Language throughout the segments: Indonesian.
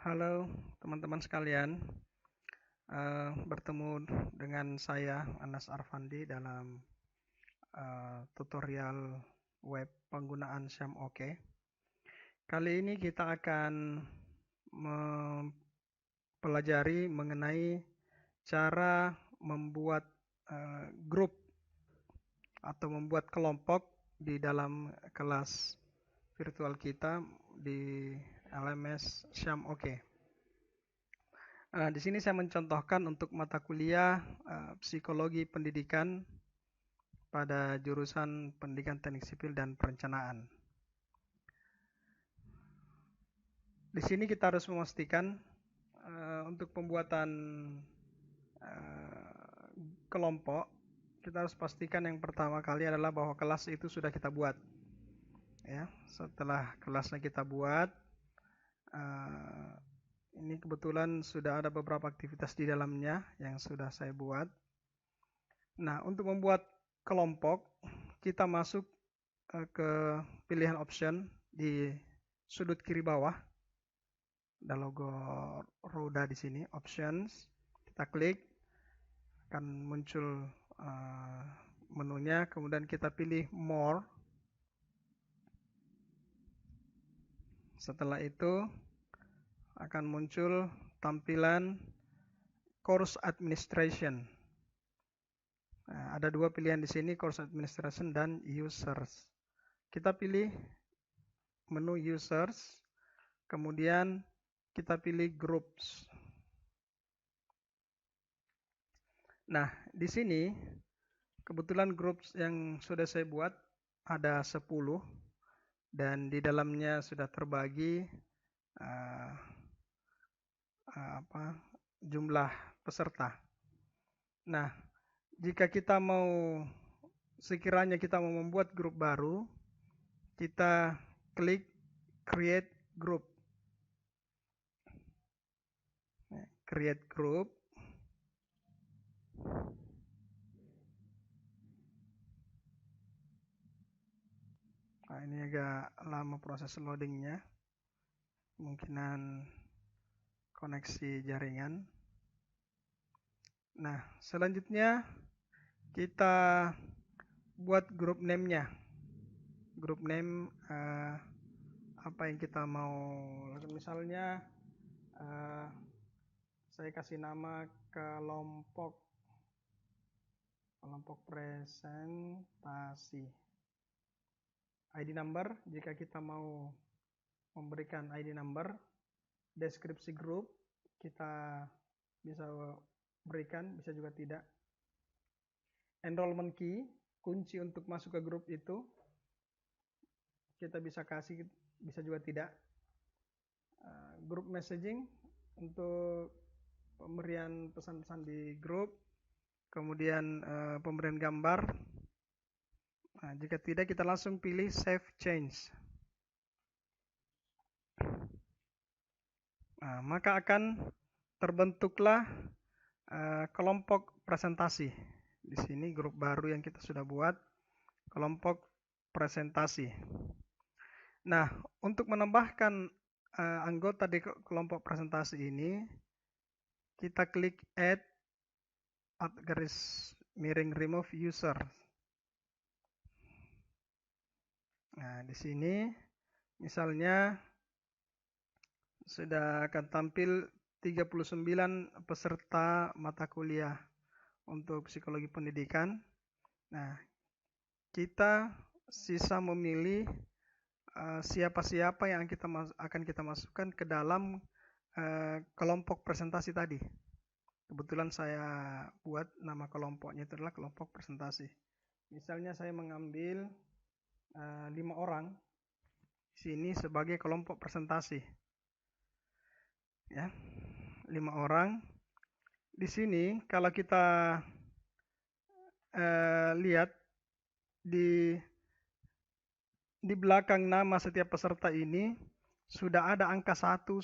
Halo teman-teman sekalian, bertemu dengan saya Anas Arfandi dalam tutorial web penggunaan Syam OK. Kali ini kita akan mempelajari mengenai cara membuat grup atau membuat kelompok di dalam kelas virtual kita di LMS Syam OK. Di sini saya mencontohkan untuk mata kuliah Psikologi Pendidikan pada jurusan Pendidikan Teknik Sipil dan Perencanaan. Di sini kita harus memastikan untuk pembuatan kelompok, kita harus pastikan yang pertama kali adalah bahwa kelas itu sudah kita buat. Ya, setelah kelasnya kita buat, ini kebetulan sudah ada beberapa aktivitas di dalamnya yang sudah saya buat. Nah, untuk membuat kelompok, kita masuk ke pilihan option di sudut kiri bawah. Ada logo roda di sini, options. Kita klik, akan muncul menunya, kemudian kita pilih more. Setelah itu akan muncul tampilan course administration. Nah, ada dua pilihan di sini, course administration dan users. Kita pilih menu users, kemudian kita pilih groups. Nah, di sini kebetulan groups yang sudah saya buat ada 10 dan di dalamnya sudah terbagi jumlah peserta. Nah, jika kita sekiranya kita mau membuat grup baru, kita klik create group. Create group. Nah, ini agak lama proses loadingnya, kemungkinan koneksi jaringan. Nah, selanjutnya kita buat grup name-nya. Grup name apa yang kita mau, misalnya saya kasih nama kelompok presentasi. ID number, jika kita mau memberikan ID number. Deskripsi grup kita bisa berikan, bisa juga tidak. Enrollment key, kunci untuk masuk ke grup itu kita bisa kasih, bisa juga tidak. Group messaging untuk pemberian pesan-pesan di grup, kemudian pemberian gambar. Nah, jika tidak, kita langsung pilih save change. Nah, maka akan terbentuklah kelompok presentasi. Di sini grup baru yang kita sudah buat, kelompok presentasi. Nah, untuk menambahkan anggota di kelompok presentasi ini, kita klik add garis miring remove user. Nah, di sini misalnya sudah akan tampil 39 peserta mata kuliah untuk psikologi pendidikan. Nah, kita sisa memilih siapa-siapa yang akan kita masukkan ke dalam kelompok presentasi tadi. Kebetulan saya buat nama kelompoknya itu adalah kelompok presentasi. Misalnya saya mengambil 5 orang di sini sebagai kelompok presentasi. Ya, 5 orang. Di sini kalau kita lihat di belakang nama setiap peserta ini sudah ada angka 1111.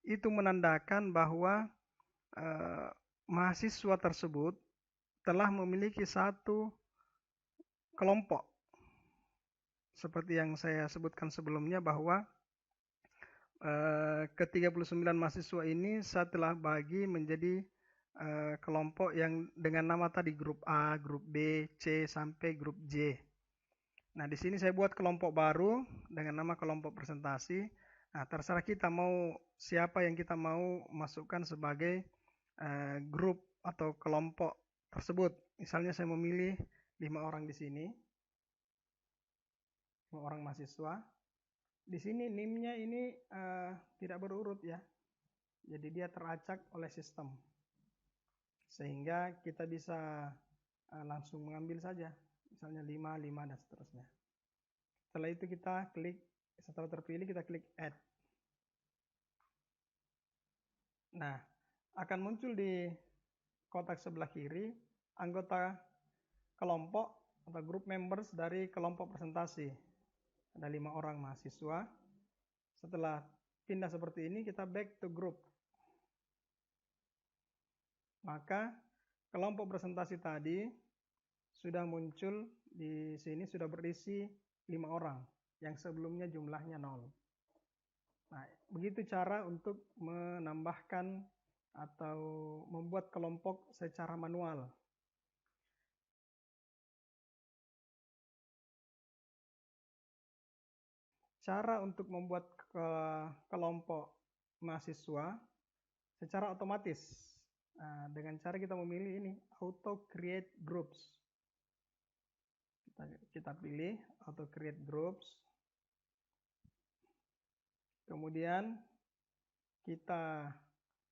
Itu menandakan bahwa mahasiswa tersebut telah memiliki satu kelompok. Seperti yang saya sebutkan sebelumnya bahwa ke-39 mahasiswa ini saya telah bagi menjadi kelompok yang dengan nama tadi grup A, grup B, C sampai grup J. Nah, di sini saya buat kelompok baru dengan nama kelompok presentasi. Nah, terserah kita mau siapa yang kita mau masukkan sebagai grup atau kelompok tersebut. Misalnya saya memilih 5 orang di sini, 5 orang mahasiswa. Di sini NIM-nya ini tidak berurut ya, jadi dia teracak oleh sistem, sehingga kita bisa langsung mengambil saja, misalnya 5, 5 dan seterusnya. Setelah itu kita klik, setelah terpilih kita klik add. Nah, akan muncul di kotak sebelah kiri anggota kelompok atau group members dari kelompok presentasi. Ada 5 orang mahasiswa. Setelah pindah seperti ini, kita back to group. Maka kelompok presentasi tadi sudah muncul di sini, sudah berisi 5 orang yang sebelumnya jumlahnya 0. Nah, begitu cara untuk menambahkan atau membuat kelompok secara manual. Cara untuk membuat kelompok mahasiswa secara otomatis. Nah, dengan cara kita memilih ini, auto create groups. Kita pilih auto create groups. Kemudian kita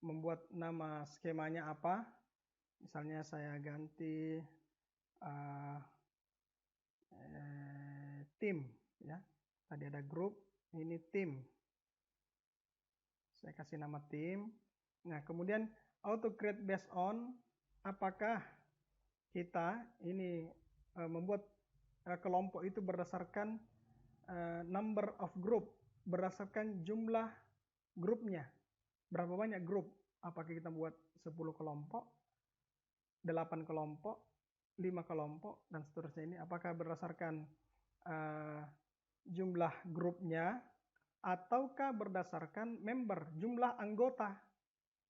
membuat nama skemanya apa. Misalnya saya ganti tim ya. Tadi ada grup, ini tim. Saya kasih nama tim. Nah, kemudian auto create based on apakah kita ini membuat kelompok itu berdasarkan number of group, berdasarkan jumlah grupnya. Berapa banyak grup? Apakah kita buat 10 kelompok, 8 kelompok, 5 kelompok, dan seterusnya ini. Apakah berdasarkan jumlah grupnya, ataukah berdasarkan member, jumlah anggota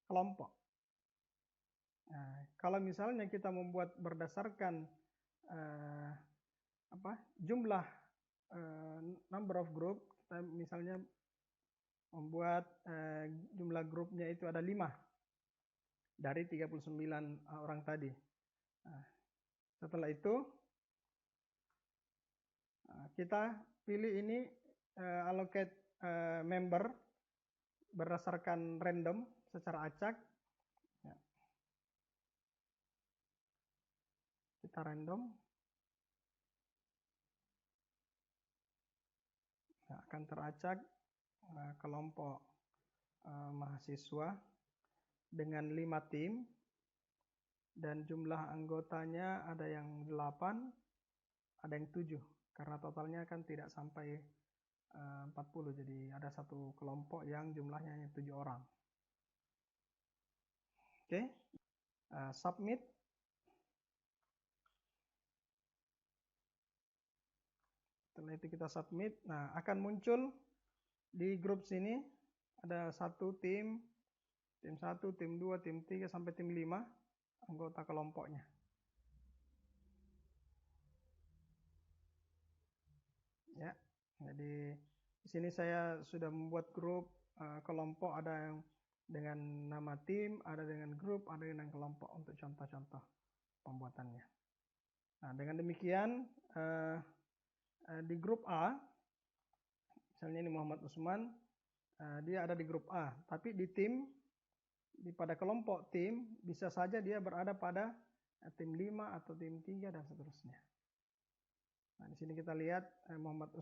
kelompok. Nah, kalau misalnya kita membuat berdasarkan jumlah number of group, kita misalnya membuat jumlah grupnya itu ada 5 dari 39 orang tadi. Nah, setelah itu kita pilih ini allocate member berdasarkan random secara acak. Ya. Kita random. Nah, akan teracak kelompok mahasiswa dengan 5 tim dan jumlah anggotanya ada yang 8, ada yang 7 karena totalnya kan tidak sampai 40, jadi ada satu kelompok yang jumlahnya hanya 7 orang. Oke, submit. Setelah itu kita submit. Nah, akan muncul di grup sini ada satu tim 1, tim 2, tim 3 sampai tim 5 anggota kelompoknya. Ya, jadi di sini saya sudah membuat grup kelompok, ada yang dengan nama tim, ada dengan grup, ada dengan kelompok untuk contoh-contoh pembuatannya. Nah, dengan demikian di grup A, misalnya ini Muhammad Usman, dia ada di grup A, tapi di tim, pada kelompok tim bisa saja dia berada pada tim 5 atau tim 3 dan seterusnya. Nah, di sini kita lihat Muhammad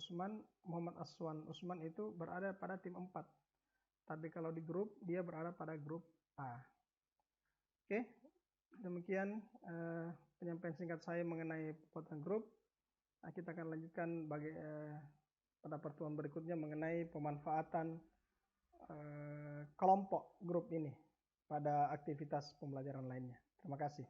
Aswan Usman itu berada pada tim 4. Tapi kalau di grup dia berada pada grup A. Oke, demikian penyampaian singkat saya mengenai pembuatan grup. Nah, kita akan lanjutkan pada pertemuan berikutnya mengenai pemanfaatan kelompok grup ini pada aktivitas pembelajaran lainnya. Terima kasih.